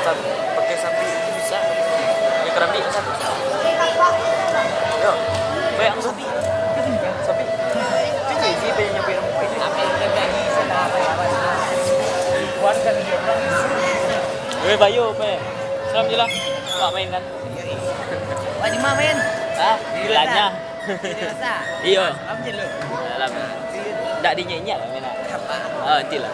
pakai sapi itu bisa. Pakai keramik sapi. Yo, bayang sapi. Sapi. Jadi dia punya nyampe rumah ini. Apa yang terjadi setelah apa? Puaskan dia. Bayu, Salam je lah. Mak main kan? Wah, di mana main? Ah, bilanya. Biasa. Iya. Salam je lu. Salam. Tak dinyanyi lah main. Apa? Ah, nantilah.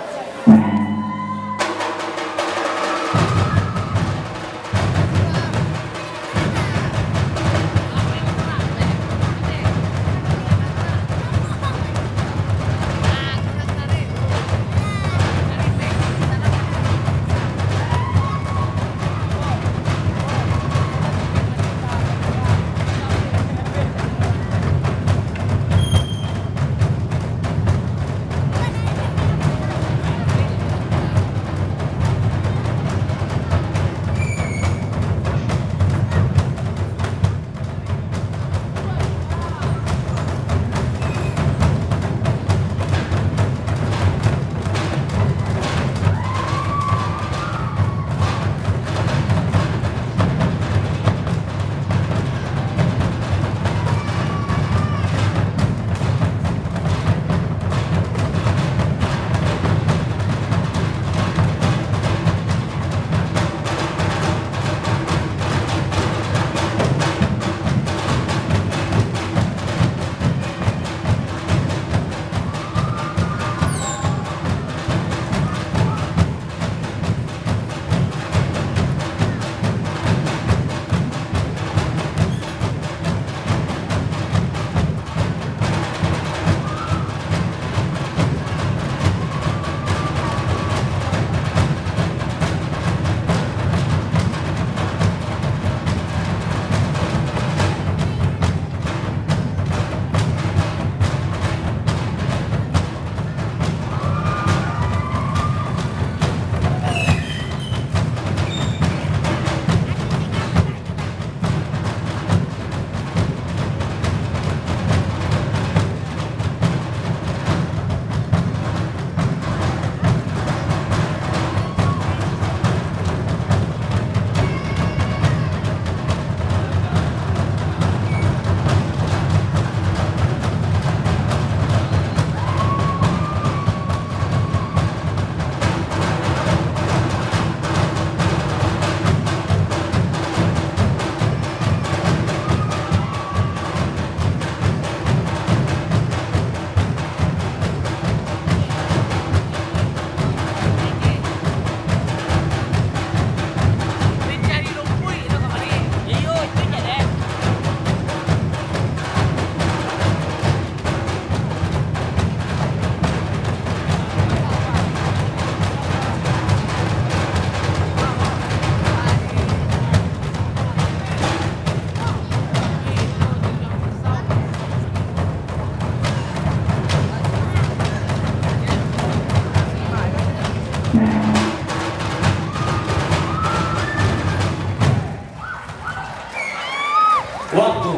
Waktu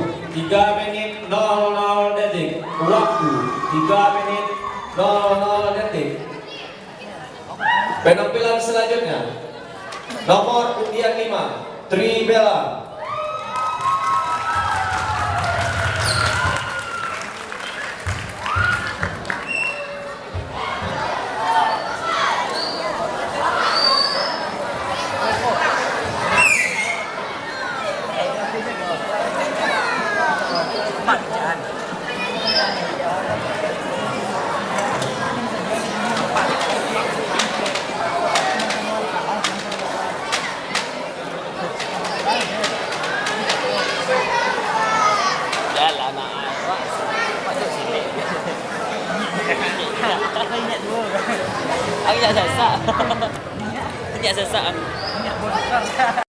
3 menit 00 detik. Waktu 3 menit 00 detik. Penampilan selanjutnya nomor undian 5 Tribella. Aku tak sesak. Tak sesak.